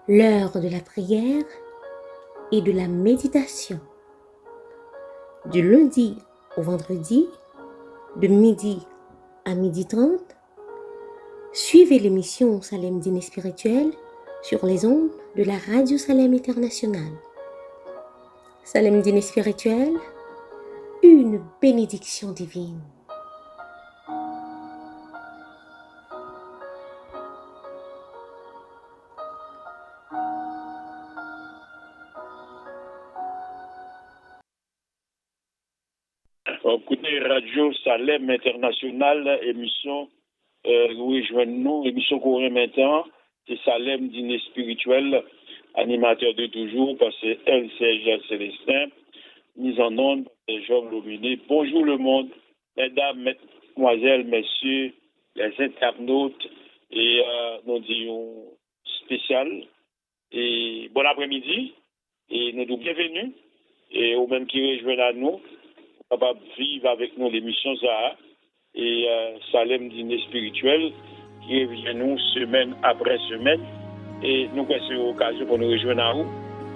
l'heure de la prière et de la méditation. Du lundi au vendredi, de midi à 12h30, suivez l'émission Salem Dîner Spirituel sur les ondes de la Radio Salem Internationale. Salem Dîner Spirituel, une bénédiction divine. Écoutez, Radio Salem International, émission rejoignez-nous, émission qu'on maintenant, c'est Salem Dîner Spirituel, animateur de toujours, parce que El Serge Célestin, mise en onde par Georges Lominé. Bonjour le monde, mesdames, mesdemoiselles, messieurs, les internautes, et nous disons spécial, et bon après-midi, et nous disons bienvenue, et au même qui rejoignent à nous, capable de vivre avec nous l'émission ça et Salem Dîner Spirituel qui revient nous semaine après semaine et nous avons l'occasion pour nous rejoindre à vous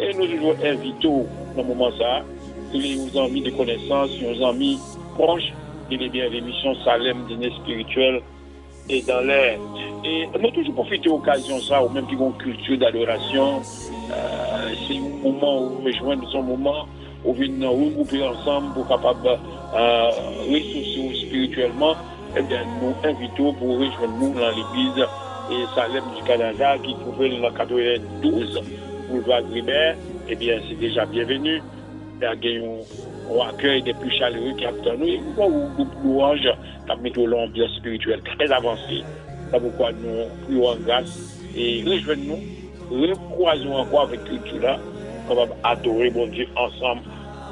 et nous toujours invitons dans le moment ça qui nous amis de connaissances, nos amis proches, il est bien l'émission Salem Dîner Spirituel et dans l'air. Et nous toujours profiter de l'occasion ça ou même qui ont une culture d'adoration, c'est un moment où nous rejoignons son moment où nous regrouper ensemble pour capable ressourcer spirituellement, et bien nous invitons pour rejoindre nous dans l'église et Salem du Canada qui trouvait dans 92 boulevard Gribert. Eh bien c'est déjà bienvenu. Il y a un accueil des plus chaleureux qui attendent nous et nous groupe louange qui a mis l'ambiance spirituelle très avancée. C'est pourquoi nous prions en grâce et rejoignons nous, recroisons encore avec culture là, capable adorer bon Dieu ensemble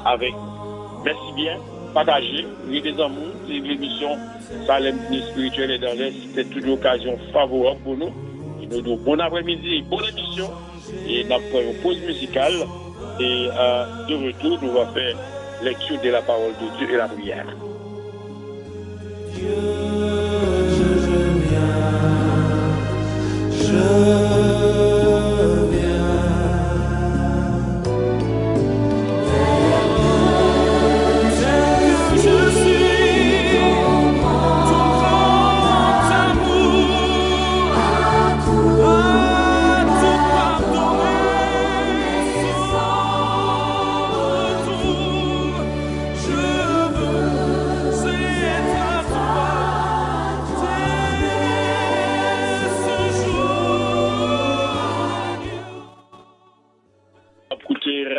avec nous. Merci bien, partagez, les amours, l'émission Salem Dîner Spirituel et dans l'Est, c'était une occasion favorable pour nous. Et nous disons bon après-midi, bonne émission. Et nous avons une pause musicale. Et de retour, nous allons faire lecture de la parole de Dieu et la prière. Dieu, je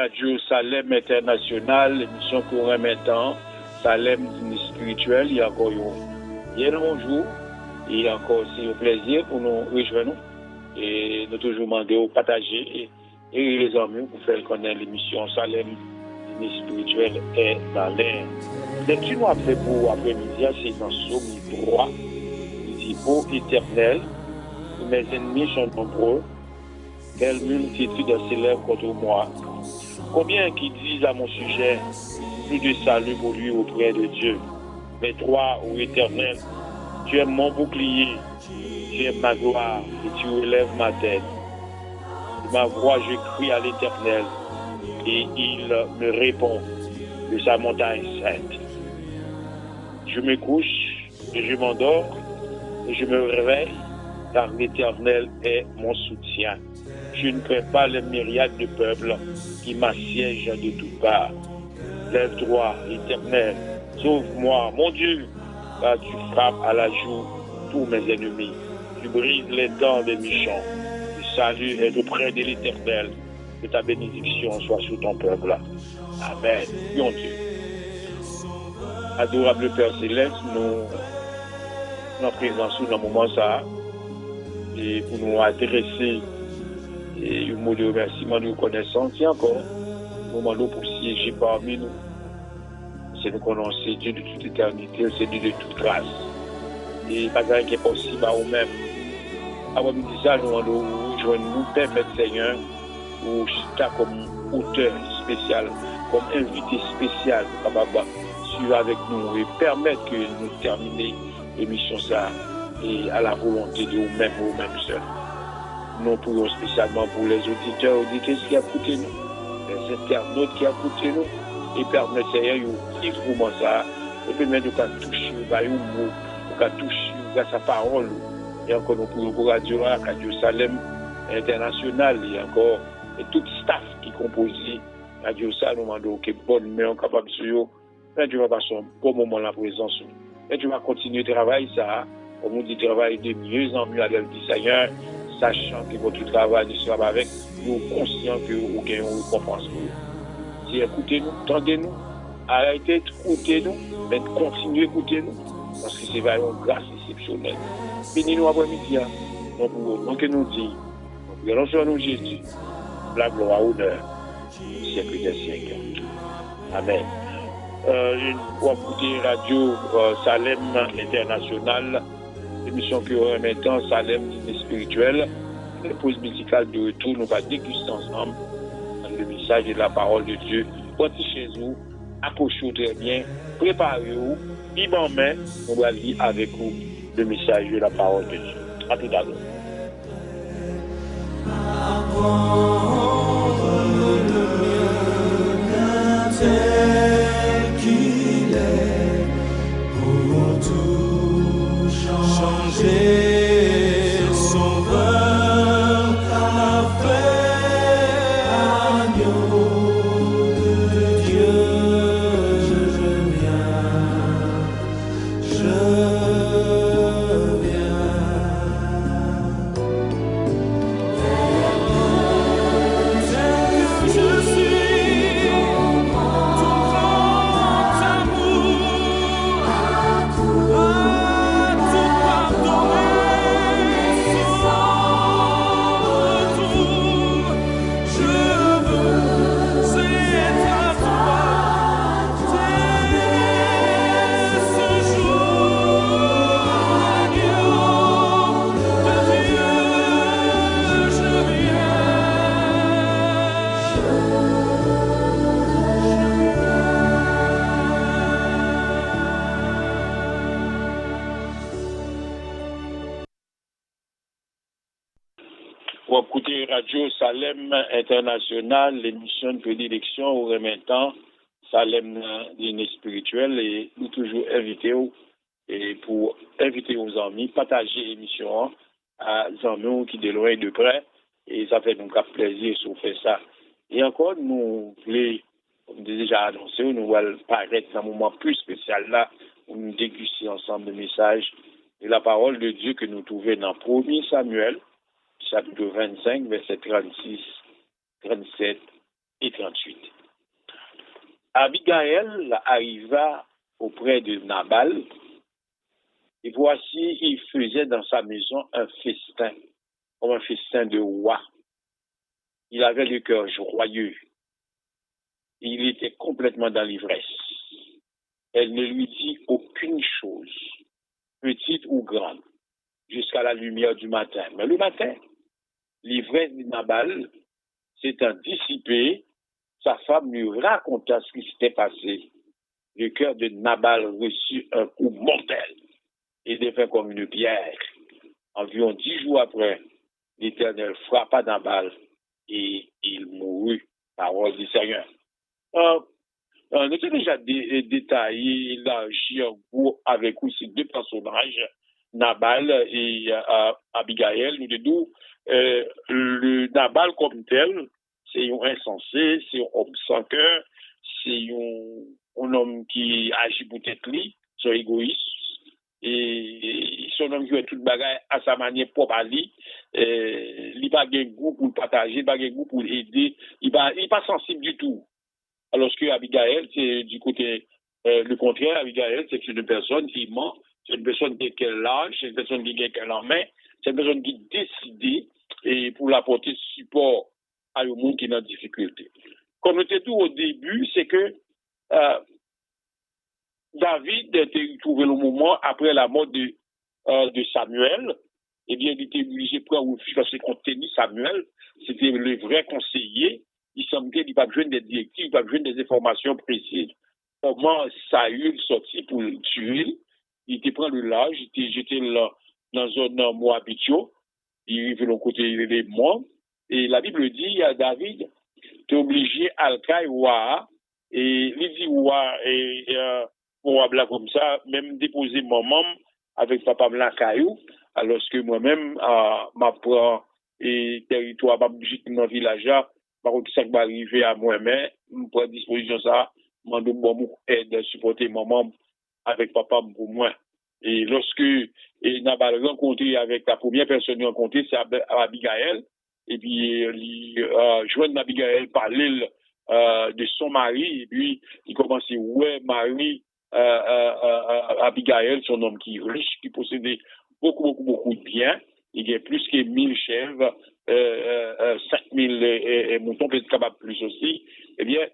Radio Salem International, l'émission qu'on remet maintenant, Salem Dîner Spirituel. Il y a encore un bonjour et encore c'est un plaisir pour nous rejoindre et nous toujours demander au partager et les amis pour faire connaître l'émission Salem Dîner Spirituel est dans l'air. Dès que nous avons fait pour après-midi, c'est dans Somme 3, il dit ô éternel, mes ennemis sont nombreux, quelle multitude s'élève contre moi. Combien qui disent à mon sujet, plus de salut pour lui auprès de Dieu. Mais toi, ô Éternel, tu es mon bouclier, tu es ma gloire et tu relèves ma tête. De ma voix, je crie à l'Éternel et il me répond de sa montagne sainte. Je me couche et je m'endors et je me réveille car l'Éternel est mon soutien. Je ne crains pas les myriades de peuples qui m'assiègent de toutes parts. Lève-toi, Éternel, sauve-moi, mon Dieu, car tu frappes à la joue tous mes ennemis. Tu brises les dents des méchants. Le salut est auprès de l'Éternel. Que ta bénédiction soit sur ton peuple. Amen. Prions Dieu. Adorable Père Céleste, nous présentons dans le moment ça et pour nous adresser et un mot de remerciement, de reconnaissance, et encore, nous demandons pour siéger parmi nous. C'est nous connaissons Dieu de toute éternité, c'est Dieu de toute grâce. Et pas rien qui est possible à nous-mêmes. Avant de dire ça, nous demandons nous permettre, Seigneur, ou comme auteur spécial, comme invité spécial, capable suivre avec nous et permettre que nous terminions l'émission ça et à la volonté de nous-mêmes, seuls. nous prions spécialement pour les auditeurs, auditrices qui écoutent nous, les internautes qui écoutent nous, et permettre Seigneur, ils vivent ça, et permettre de toucher, de toucher grâce à parole. Et encore nous prions pour Radio Salem International, et encore et tout staff qui compose Radio Salem, nous demandons que bonne main capable de suivre. Mais tu vas passer un bon moment la présence. Et tu vas continuer de travailler ça, comme on dit, travailler de mieux en mieux avec le Seigneur, sachant que votre travail sera avec nous, conscients que vous gagnez une récompense. Si écoutez-nous, tendez-nous, arrêtez d'écouter-nous, mais continuez d'écouter-nous, parce que c'est vraiment une grâce exceptionnelle. Bénis-nous après-midi, donc que nous dit, nous allons nous Jésus, la gloire, honneur, au siècle des siècles. Amen. Pour écouter Radio Salem International, émission qui aura maintenant Salem Dîner Spirituel, une pause musicale de retour, nous allons déguster ensemble le message et la parole de Dieu. Portez chez vous, accrochez-vous très bien, préparez-vous, Bible en main, on va lire avec vous le message et la parole de Dieu. À tout à l'heure. Changer sauveur, fait agneau de Dieu, je viens, tel que je suis, ton grand amour, à tout pardonner, sans retour, je veux être à toi dès ce jour, agneau de Dieu, je viens. Pour écouter Radio Salem International, l'émission de prédilection au remettant Salem Dîner Spirituel, et nous toujours inviter et pour inviter aux amis, partager l'émission à des amis qui de loin et de près, et ça fait donc un plaisir si on fait ça. Et encore, nous voulons, comme déjà annoncé, nous allons paraître dans un moment plus spécial là, où nous dégustons ensemble le message et la parole de Dieu que nous trouvons dans 1 Samuel, chapitre 25, versets 36, 37 et 38. Abigail arriva auprès de Nabal, et voici, il faisait dans sa maison un festin, comme un festin de roi. Il avait le cœur joyeux. Il était complètement dans l'ivresse. Elle ne lui dit aucune chose, petite ou grande, jusqu'à la lumière du matin. Mais le matin, l'ivresse de Nabal s'étant dissipée, sa femme lui raconta ce qui s'était passé. Le cœur de Nabal reçut un coup mortel et devint comme une pierre. Environ 10 jours après, l'Éternel frappa Nabal et il mourut. Parole du Seigneur. Nous avons déjà détaillé, élargi en gros avec vous ces deux personnages, Nabal et Abigail. Nous disons, le Nabal comme tel, c'est un insensé, c'est un homme sans cœur, c'est un homme qui agit pour tête lui, c'est égoïste, et son homme qui fait toute bagaille à sa manière propre à lui, il n'a pas de goût pour le partager, il n'a pas de goût pour l'aider, il n'est pas sensible du tout. Alors que Abigail, c'est du côté le contraire. Abigail, c'est une personne qui ment, c'est une personne qui a l'âge, c'est une personne qui a qu'elle en main, c'est une personne qui décide et pour l'apporter support à un monde qui est en difficulté. Comme nous dit tout au début, c'est que David était trouvé le moment après la mort de Samuel. Eh bien, il était obligé de prendre refuge parce que compte tenu Samuel, c'était le vrai conseiller. Il semblait qu'il n'y a pas besoin des directives, il n'y a pas besoin des informations précises. Comment Saül sortit pour le tuer, il était pris le large, il était jeté dans une zone moabitio, il veut le côté des morts. Et la Bible dit à David, tu es obligé à le caille et il dit et pour là comme ça, même déposer maman avec papa la caillou, alors que moi-même, ma prend et territoire, ma bougie dans le village là, par contre, ça va arriver à moi-même, je prends disposition ça, je demande bon aide, supporter maman avec papa pour moi. Et lorsque Nabal rencontré avec la première personne rencontrée, c'est Abigail, et puis joindre Abigail parler de son mari, et puis il commence à dire, ouais, Marie, Abigail, son homme qui est riche, qui possédait beaucoup de biens, il y a plus que 1000 chèvres, 5000 moutons, peut-être capable plus aussi, eh bien,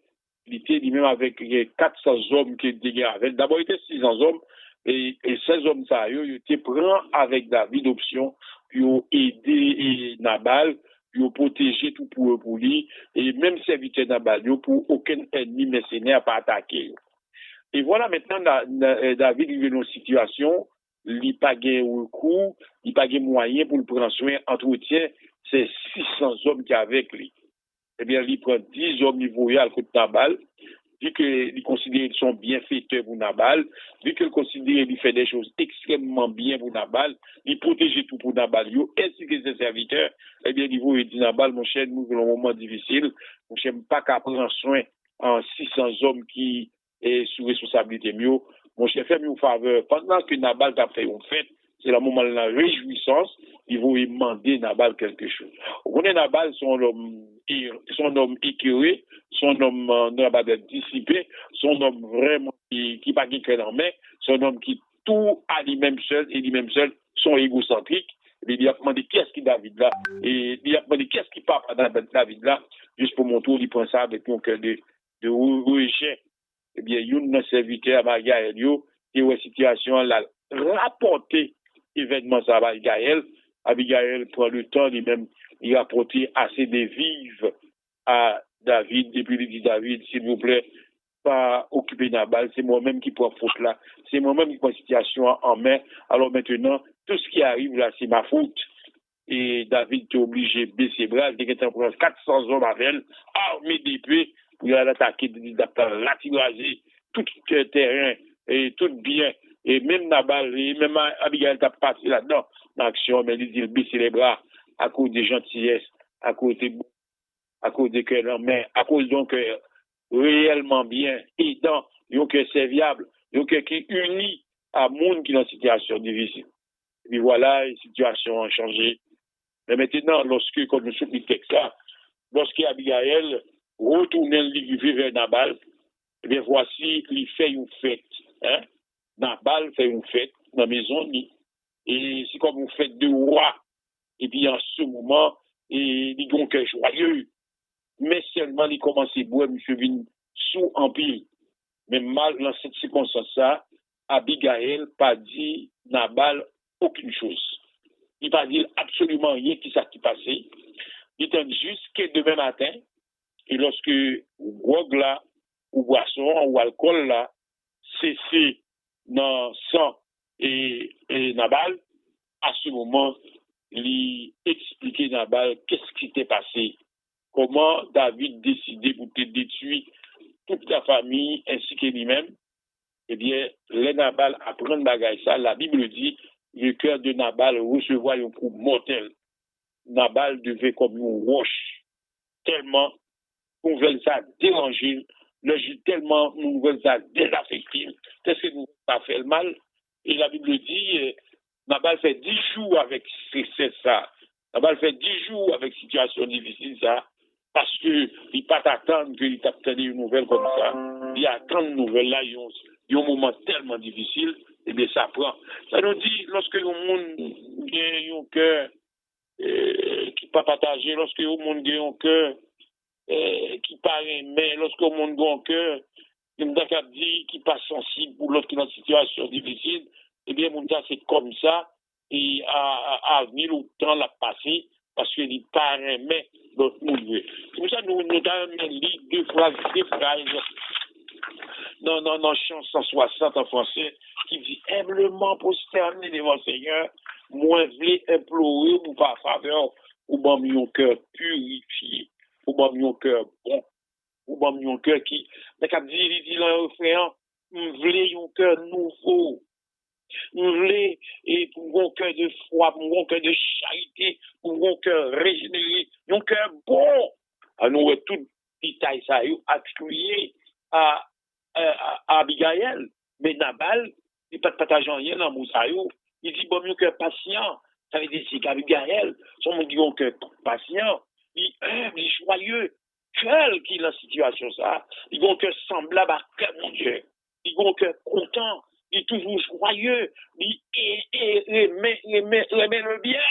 il était lui-même avec 400 hommes qui étaient avec. D'abord, il était 600 hommes, et ces hommes, ça, ils étaient pris avec David option pour aider Nabal, pour protéger tout pour lui, et même serviteur Nabal, pour aucun ennemi mercenaire pas attaquer. Et voilà maintenant, David il est dans une situation, il n'a pas de recours, il n'a pas de moyens pour le prendre soin, entretien, c'est 600 hommes qui sont avec lui. Eh bien, il prend 10 hommes, il voyait à côté de Nabal, vu qu'il considère qu'ils sont bienfaiteurs pour Nabal, vu qu'il considère qu'il fait des choses extrêmement bien pour Nabal, il protège tout pour Nabal, ainsi que ses serviteurs, eh bien, il dit Nabal, mon cher, nous avons un moment difficile, mon cher, pas qu'à prendre soin en 600 hommes qui est sous responsabilité mieux, mon cher, fais-moi une faveur, pendant que Nabal t'a fait une fête, c'est le moment de la réjouissance, il va demander Nabal quelque chose. On connaît Nabal, son homme écœuré, son homme dissipé, son homme vraiment qui pas qui en main, son homme qui tout à lui-même seul et lui-même seul sont égocentriques. Et il a demandé qu'est-ce qui David là, et il a demandé qu'est-ce qui part dans David là, juste pour mon tour, il prend ça avec mon cœur de rejet. Eh bien, il y a un serviteur à Gaël, qui est une situation là, rapporté événement ça à Abigail. Abigail prend le temps lui-même, il rapporte assez de vives à David, et puis il dit David, s'il vous plaît, pas occuper Nabal, c'est moi-même qui prends faute là, c'est moi-même qui prends la situation en main, alors maintenant, tout ce qui arrive là, c'est ma faute. Et David est obligé de baisser les bras, il était en 400 hommes avec elle, armés d'épées, pour aller attaquer, l'attirer, tout le terrain, et tout bien. Et même Nabal, et même Abigail t'a passé là-dedans, dans l'action, mais il dit, baisser les bras, à cause de gentillesse, à cause de cœur, mais à cause donc réellement bien, aidant, un cœur serviable, un cœur qui unit à monde qui est dans une situation difficile. Et voilà, la situation a changé. Mais maintenant, lorsque, comme nous sommes ça, lorsque Abigail retourne vers Nabal, eh bien voici, il fait une fête. Hein? Nabal fait une fête dans la maison. Et c'est comme une fête de roi. Et puis en ce moment, il y a un cœur joyeux. Mais seulement, il commence à boire, M. Vin, sous empire. Mais mal dans cette circonstance-là, Abigail pas dit Nabal aucune chose. Il n'a pas dit absolument rien qui s'est passé. Il dit juste que demain matin, et lorsque drogue là, ou boisson, ou alcool là, cessé dans sang et Nabal, à ce moment, il expliquait Nabal qu'est-ce qui s'était passé, comment David décidait pour te détruire toute la famille ainsi que lui-même. Eh bien, les Nabal apprennent bagaille ça. La Bible dit le cœur de Nabal recevait un coup mortel. Nabal devait comme une roche, tellement nouvelle ça dérangé, tellement nouvelle ça désaffecté. Qu'est-ce que nous pas fait le mal? Et la Bible dit, Nabal fait 10 jours avec ça. Nabal fait 10 jours avec situation difficile ça, parce que il pas attendre qu'il t'attende une nouvelle comme ça. Il attend une nouvelle là, il y a un moment tellement difficile, et bien ça prend. Ça nous dit, lorsque le monde a un cœur qui pas partagé, lorsque le monde a un cœur qui paraît, mais lorsque le monde a un cœur, dit qui pas sensible pour l'autre qui est dans une situation difficile, eh bien, mon gars, c'est comme ça, et à venir le temps l'a passé, parce qu'il paraît, mais l'autre monde veut. C'est pour ça que nous avons mis deux phrases dans chant 160 en français, qui dit humblement prosterné devant le Seigneur, moi voulais implorer pour par faveur ou bon mon cœur purifié, ou bon mon cœur bon, ou bon mon cœur qui mais cap dit dans refrain, voulais un cœur nouveau. Nous voulons et pour un cœur de foi, pour un cœur de charité, pour un cœur régénéré, un cœur bon. À nous tout détail ça attribué à Abigail, mais Nabal, il pas de partage rien dans Moussaïou. Il dit bon mieux que patient. Ça veut dire c'est qu'Abigail, son monde dit un cœur patient, il humble, il joyeux, quel qui est la situation ça. Il a un cœur semblable à cœur mon Dieu. Il a un cœur content. Il est toujours joyeux, il remet le bien.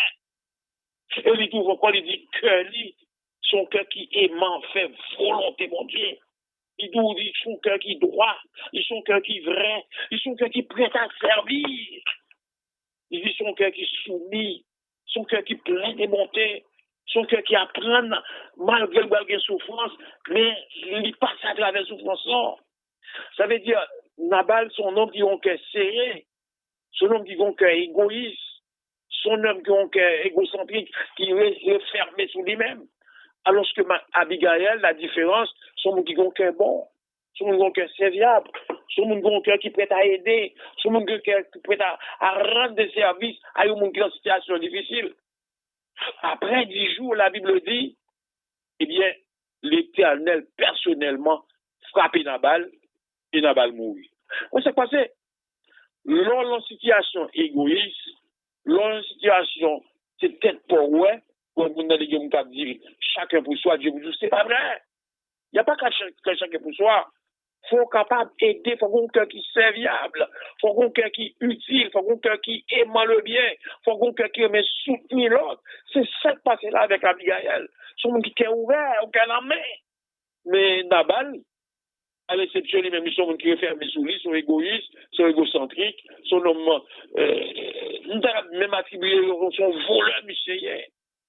Et il trouve encore, il dit que lui, son cœur qui aimant fait volonté, mon Dieu. Il dit son cœur qui droit, il son cœur qui vrai, il son cœur qui prêt à servir. Il dit son cœur qui soumis, son cœur qui plein de bonté, son cœur qui apprend malgré la souffrance, mais il passe à travers la souffrance. Ça veut dire, Nabal, son homme qui a un cœur serré, son homme qui a un cœur égoïste, son homme qui a un cœur égocentrique, qui est fermé sur lui-même. Alors que Abigail, la différence, son homme qui a un cœur bon, son homme qui a un cœur serviable, son homme qui a un cœur qui est prêt à aider, son homme qui est prêt à rendre des services à un monde qui est en situation difficile. Après 10 jours, la Bible dit, eh bien, l'Éternel personnellement frappait Nabal et Nabal mourit. Qu'est-ce qui s'est passé? Lors d'une situation égoïste, lors d'une situation, c'est peut-être pas ouais, comme vous n'avez pas dire chacun pour soi, Dieu vous dit, c'est pas vrai. Il n'y a pas qu'à chacun pour soi. Il faut capable d'aider, il faut qu'on cœur qui est serviable, il faut qu'on cœur qui est utile, il faut qu'on cœur qui aime le bien, il faut qu'on cœur qui aime soutenir l'autre. C'est ça qui passe là avec Abigail. Son monde qui est ouvert, aucun la main. Mais Nabal, à l'exception des mêmes, ils sont qui referment sous lui, sont égoïstes, sont égocentriques, sont homme, nous avons même attribué son voleur, monsieur.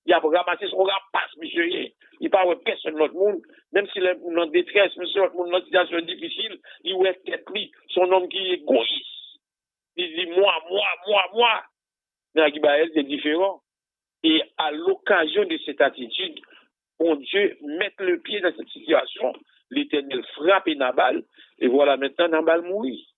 Il a ramassé son rapace, monsieur. Il parle de personne, notre monde, même s'il est en détresse, monsieur, notre monde, dans une situation difficile, il est tête lui, son homme qui est égoïste. Il dit moi. Mais Abigail, c'est différent. Et à l'occasion de cette attitude, bon Dieu met le pied dans cette situation. L'Éternel frappe Nabal, et voilà maintenant Nabal mourit.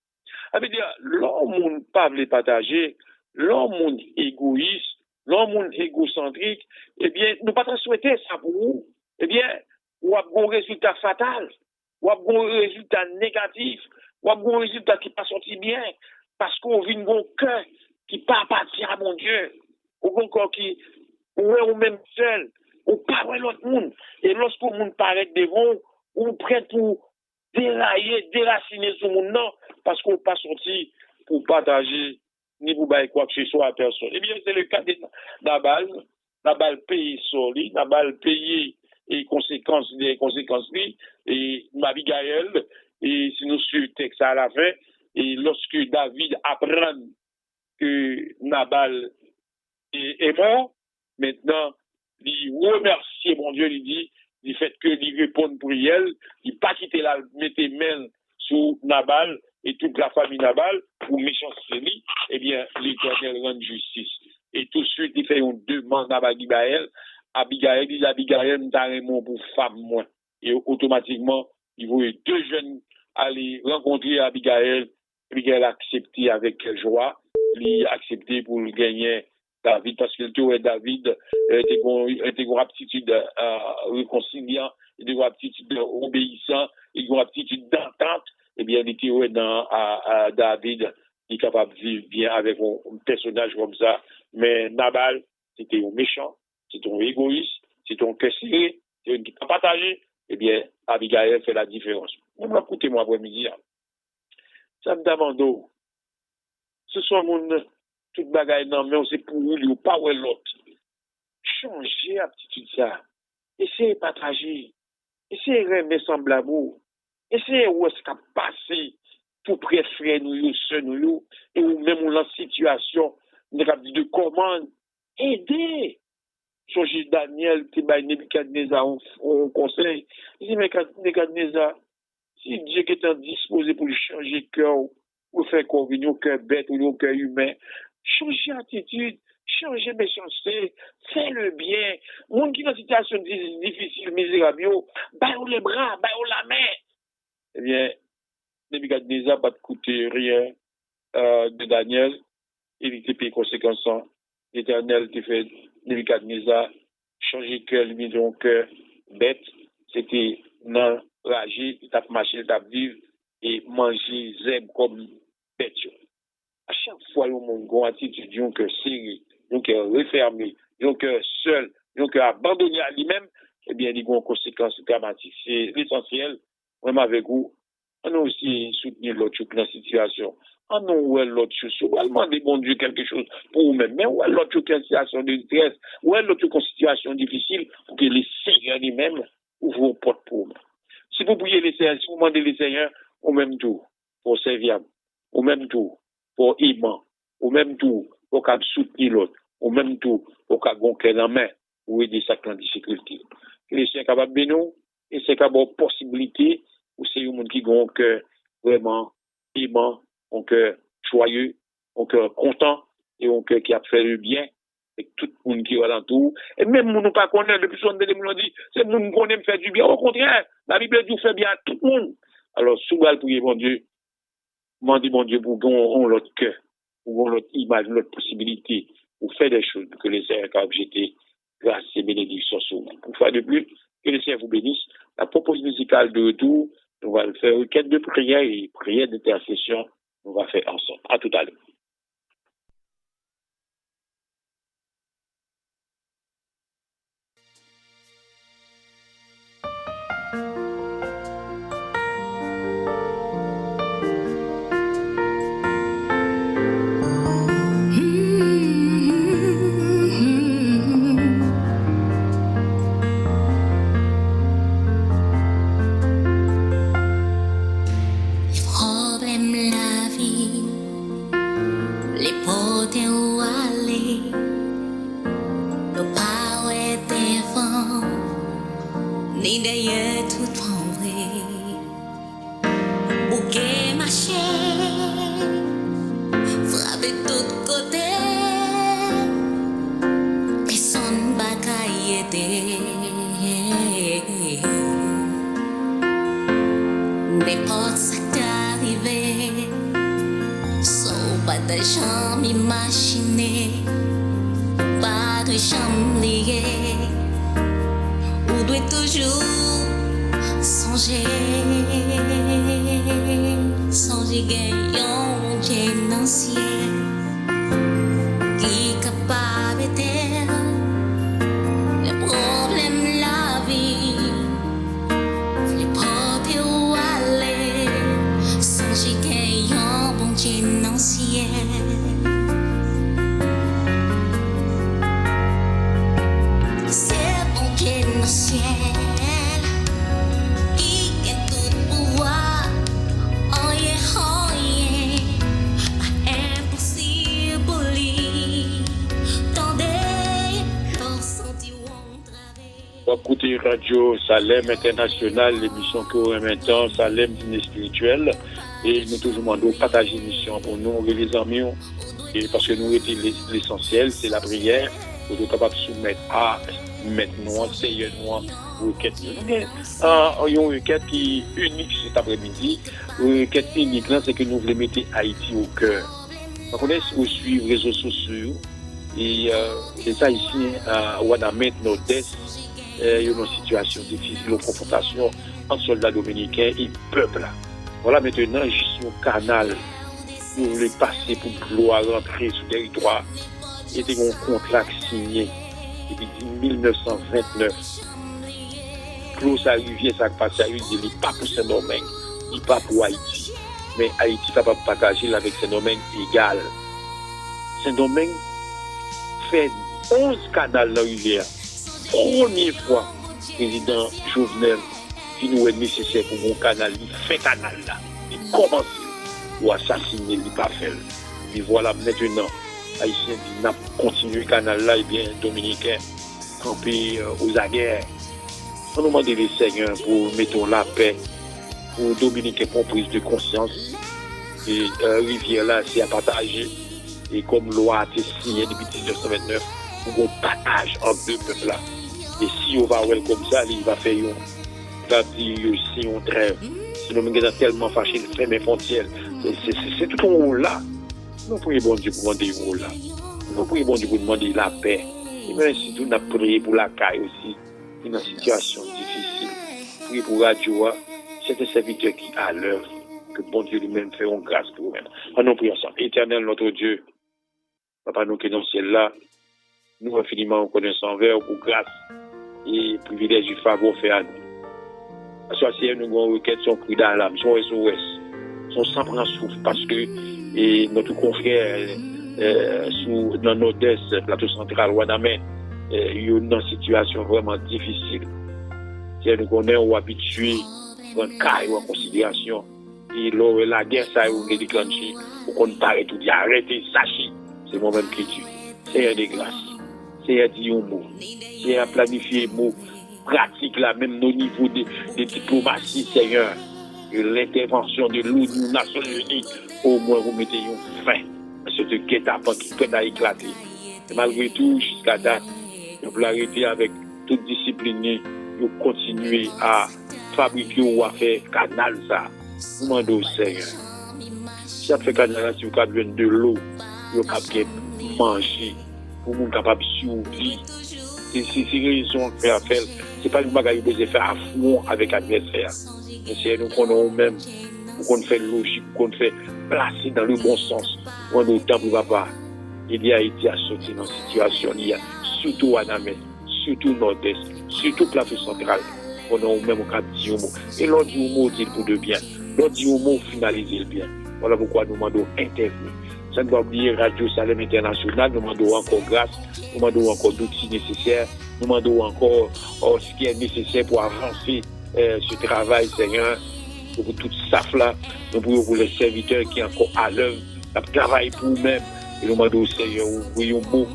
Ça veut dire, l'homme pas veut partager, l'homme égoïste, l'homme égocentrique, eh bien, nous pas souhaiter ça pour vous. Eh bien, ou a un résultat fatal, ou a un résultat négatif, ou a un résultat qui pas sorti bien, parce qu'on vit un cœur qui pas appartient à mon Dieu, ou un corps qui, ou même seul, ou pas l'autre monde. Et lorsque le monde paraît devant, ou prêt pour dérailler, déraciner ce monde, non, parce qu'on n'est pas sorti pour partager, ni pour bailler quoi que ce soit à personne. Eh bien, c'est le cas de Nabal. Nabal paye sur lui, Nabal paye les conséquences, et Abigail, et si nous suivons le texte à la fin, et lorsque David apprend que Nabal est mort, maintenant, il remercie mon Dieu, il dit, du fait que il répond pour elle, il pas quitter la mettre main sur Nabal et toute la famille Nabal pour méchanceté, eh bien l'Éternel rend justice. Et tout de suite il fait une demande à Abigail. Abigail dit Abigail nous avons pour femme moi. Et automatiquement il voit deux jeunes aller rencontrer Abigail. Abigail a accepté avec joie, il a accepté pour gagner David, parce que le David était une aptitude réconciliant, il était une aptitude obéissant, il était une aptitude d'entente, et bien, il était dans David, il est capable de vivre bien avec un personnage comme ça. Mais Nabal, c'était un méchant, c'était un égoïste, c'était un cœur serré, c'était un qui n'a pas partagé, et bien, Abigail fait la différence. Écoutez-moi après-midi. Ça me demande, ce sont mon toute bagaille non mais c'est pour lui ou pas ou l'autre. Changer aptitude ça. Essayez de partager. Essayez de remettre semblable. Essayez où est-ce qu'a passé tout près frère nous sœur nous et ou même dans situation de commande aider. Changer Daniel qui ba Nebukadnezar on conseil. Il dit mais Nebukadnezar si Dieu qui est disposé pour lui changer cœur ou faire convenir au cœur bête ou au cœur humain, changer attitude. Changer méchanceté, faire le bien. Moun qui dans une situation difficile, misérable, yo, bah ou les bras, bah ou la main. Eh bien, Nebuchadnezzar pas coûter rien de Daniel, il était payé conséquence. L'Éternel qui fait Nebuchadnezzar changer cœur, lui donc cœur bête, c'était non ragé, il tape marcher, il tape vivre et manger zèbre comme bête. À chaque fois, il y a une attitude, il y a un cœur serré, un cœur refermé, un cœur seul, un cœur abandonné à lui-même, eh bien, il y a une conséquence dramatique. C'est l'essentiel, même avec vous, on a aussi soutenu l'autre dans la situation. On a l'autre chose, on a demandé bon Dieu quelque chose pour vous-même, mais on a l'autre qui est en situation de détresse, on a l'autre qui est en situation difficile pour que les Seigneurs lui-même ouvrent vos portes pour vous. Si vous priez les Seigneurs, si vous demandez les Seigneurs, au même tour, pour servir, au même tour, pour aimer, au même tour, pour qu'elle soutenir l'autre, au même tour, pour qu'elle gonque dans la main, pour aider sa en difficulté. Que les Seigneurs capables de nous, et c'est capable de possibilité, ou c'est un monde qui a un cœur vraiment aimant, un cœur joyeux, un cœur content, et un cœur qui a fait le bien, avec tout le monde qui est alentour. Et même nous ne pas connaître, depuis son délai, nous dit, c'est nous qui connaissons faire du bien. Au contraire, la Bible dit fait bien à tout le monde. Alors, sous le prier, mon Dieu, demandez, mon Dieu, pour qu'on l'autre cœur, pour l'autre image, l'autre possibilité, pour faire des choses, pour que les Seigneurs soient jetés grâce et bénédictions sur nous. Pour faire de plus, que les Seigneurs vous bénissent. La proposition musicale de retour, on va le faire requête de prière et prière d'intercession, on va faire ensemble. À tout à l'heure. N'importe ce qui t'arrive, sans pas de chambre imaginée, pas de chambre liée, ou doit toujours songer gagnant Dieu dans le ciel, qui est capable d'être les problèmes la vie. C'est bon Dieu dans le ciel qui a tout pouvoir. Oh yeah, pas impossible pour lui. Tendez pour sentir on travaille. Pour écouter Radio Salem International, l'émission qui aura maintenant Salem Dîner Spirituel. Et nous toujours demandons de partager l'émission pour nous, les amis, et parce que nous étions l'essentiel, c'est la prière, pour être capable de soumettre à maintenant, Seigneur noir, requête. Une requête qui est unique cet après-midi. Une requête unique, là, c'est que nous voulons mettre Haïti au cœur. Vous connaissez, vous suivez les réseaux sociaux, et les Haïtiens, on a mettre nos dettes, il y a une situation difficile, une confrontation entre soldats dominicains et peuple. Voilà maintenant, je suis au canal. Nous voulons passer pour gloire rentrer sur le territoire. Il y a un contrat signé depuis 1929. Claude Rivière, ça passe à lui, il n'est pas pour Saint-Domingue, il n'est pas pour Haïti. Mais Haïti ne va pas partager avec Saint-Domingue égal. Saint-Domingue fait 11 canaux dans la rivière. Première fois, le président Jovenel qui nous est nécessaire pour un canal, il fait canal là. Il commence pour assassiner, il n'est pas fait. Et voilà maintenant, Haïtien dit, n'a continué le canal là, et bien, Dominicain, campé aux aguerres. On nous demande les seigneurs pour mettre la paix, pour Dominicains pour prise de conscience. Et rivière là, c'est à partager. et comme loi a été signée depuis 1929, pour un partage entre deux peuples là. Et si on va voir comme ça, il va faire il va dire aussi on trêve. Sinon, on est tellement fâché, le fait mes frontières. C'est tout un rôle là. Nous prions bon Dieu pour demander un rôle là. Nous prions bon Dieu pour demander la paix. Et même si tout n'a prié pour la caille aussi, dans une situation difficile. Priez pour Radio, c'est un serviteur qui a l'œuvre. Que bon Dieu lui-même fait en grâce pour nous. Nous prions ensemble. Éternel, notre Dieu, Papa, nous qui dans le ciel là, nous infiniment reconnaissons envers pour grâce et privilège du faveur fait à nous. Soit si nous avons requête, son cri d'alarme, son SOS, son sang prend souffle parce que notre confrère dans le nord-est, plateau central, Ouadamè, il est dans une situation vraiment difficile. Si nous connaissons habitués, en cas ou en considération, et la guerre, ça est déclenché, pour qu'on parle tout, dit arrêtez, sachez, c'est moi-même qui tue. C'est un des grâces, c'est un dit un mot, c'est un planifié mot. Pratique là, même au niveau de diplomatie, Seigneur, et l'intervention de l'ONU, Nations Unies, au moins vous mettez une fin à ce guet-apens qui peut éclater. Et malgré tout, jusqu'à date, vous pouvez arrêter avec toute discipline, vous continuez à fabriquer ou à faire canal ça. Vous demandez au Seigneur. Si vous faites canal, si vous avez besoin de l'eau, vous avez manger, pour vous capable de survivre. C'est raison que faire faire. C'est pas une bagaille que vous faire à fond avec l'adversaire. C'est nous qu'on même, qu'on fait logique, qu'on fait placer dans le bon sens. Quand le temps ne va pas, il y a été à sortir dans cette situation. Il y a surtout Ouadamè, surtout Nord-Est, surtout Plateau Central. On a même au cap dit un mot. Et l'on dit un mot, dit pour de bien. L'on dit un mot, finaliser le bien. Voilà pourquoi nous demandons intervenir. Ça ne doit pas oublier Radio Salem International, nous demandons encore grâce, nous demandons encore d'outils nécessaires, nous demandons encore ce qui est nécessaire pour avancer ce travail, Seigneur, pour tout ça là, nous prions pour les serviteurs qui sont encore à l'œuvre, qui travaillent pour eux-mêmes, et nous demandons au Seigneur, un mot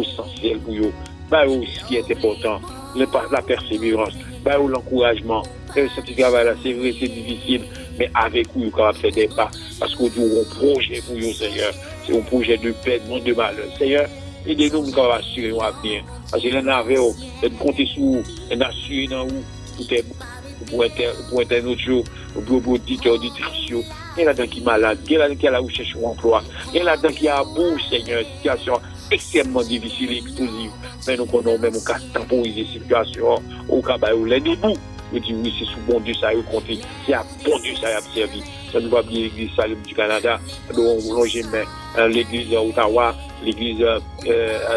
essentiel pour eux, ce qui est important, la persévérance, l'encouragement. Ce travail-là, c'est vrai, c'est difficile, mais avec vous, vous pouvez faire des pas. Parce que nous avons un projet pour vous, Seigneur. C'est un projet de paix, non de malheur. Seigneur, aidez-nous pour assurer notre avenir. Parce que là, nous avons compté sur vous, nous assurer dans vous, tout est bon. Pour être un autre jour, pour auditeurs, auditrices. Il y en a qui sont malades, il y en a qui cherchent un emploi, il y en a qui ont beau, Seigneur, situation extrêmement difficile et explosive. Mais nous connaissons même au cas de temporiser la situation, au cas où les debout. Je dis oui, c'est sous bon Dieu ça a compté, c'est à bon Dieu ça a servi. Ça nous va bien l'église Salem du Canada, l'église Ottawa, l'église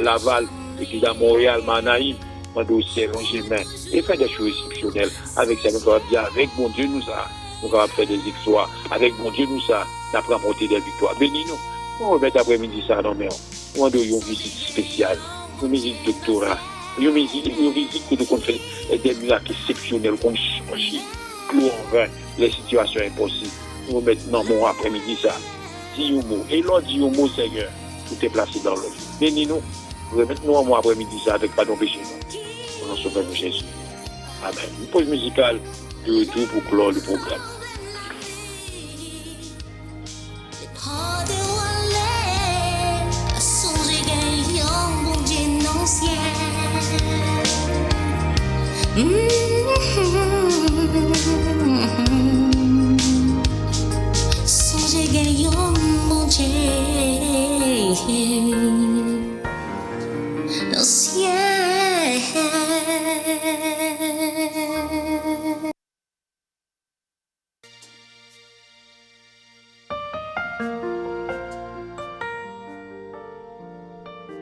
Laval, l'église à Montréal, Manaïm, mon dossier longement. Et faire des choses exceptionnelles. Avec ça, nous allons dire, avec bon Dieu nous ça, nous allons faire des exploits. Avec bon Dieu nous ça, nous allons remporter des victoires. Bénis-nous. On remet après-midi ça dans mes on doit une visite spéciale, une visite doctorat. Une visite que nous fait des miracles exceptionnels qu'on change, nous envers les situations impossibles. Nous maintenant mon après-midi ça. Dis un mot. Et l'on dit un mot, Seigneur, tout est placé dans l'œuvre. Bénis-nous. Remettez-nous en mon après-midi ça avec pas d'empêcher nous. Au nom de Sauveur Jésus. Amen. Une pause musicale de retour pour clore le programme. Songe gagnant mon Dieu dans le ciel.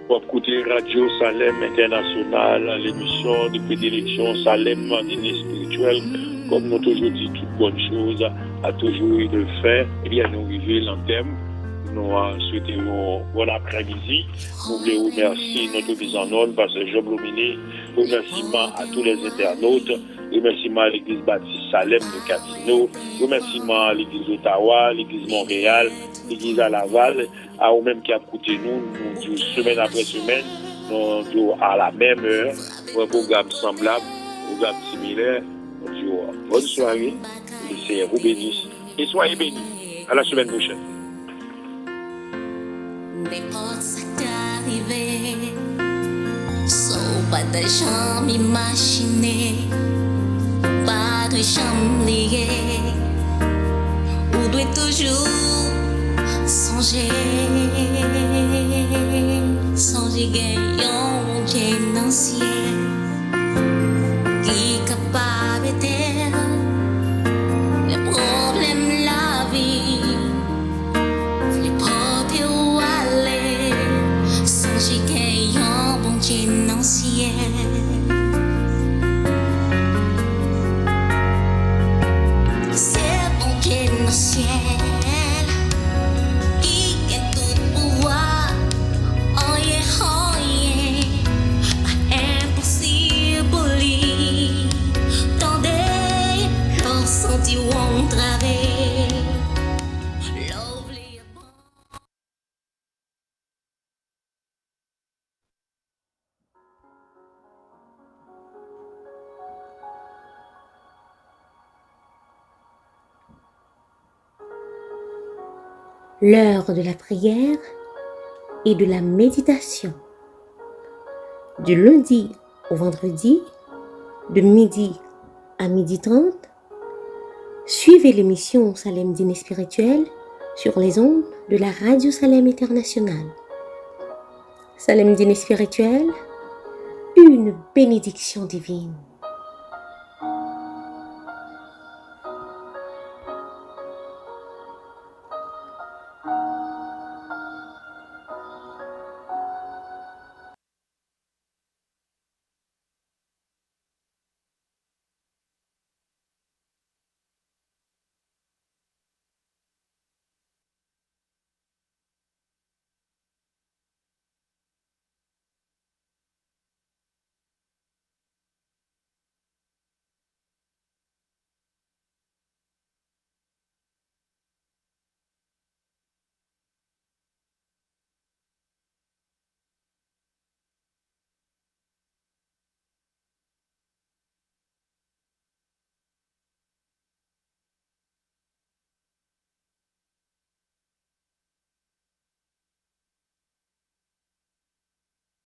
Pour écouter Radio Salem International, l'émission de prédilection Salem dîner spirituel, comme nous toujours dit, toute bonne chose a toujours eu de faire. Il y a nous arrivé l'antenne. Nous souhaitons bon après-midi. Nous voulons remercier notre mise en ordre, Pasteur Job Lominé. Remerciements à tous les internautes. Remerciements à l'église Baptiste Salem de Catino. Remerciements à l'église Ottawa, l'église Montréal, l'église à Laval, à eux-mêmes qui a écouté nous disons semaine après semaine, nous disons à la même heure, un programme semblable, un programme similaire. Nous disons bonne soirée, que le Seigneur vous bénisse et soyez bénis. À la semaine prochaine. n'importe ce qui t'arrive, sans pas de chambre imaginée, pas de chambre liée, ou doit toujours songer, songer gagnant mon Dieu dans le ciel, qui est capable d'être les problèmes la vie. C'est bon Dieu dans le ciel qui a tout pouvoir. Oh yeah, pas impossible. Tendez, l'on sentit on travaille. L'oubli bon. L'heure de la prière et de la méditation. Du lundi au vendredi, de midi à 12h30, suivez l'émission Salem Dîner Spirituel sur les ondes de la Radio Salem Internationale. Salem Dîner Spirituel, une bénédiction divine.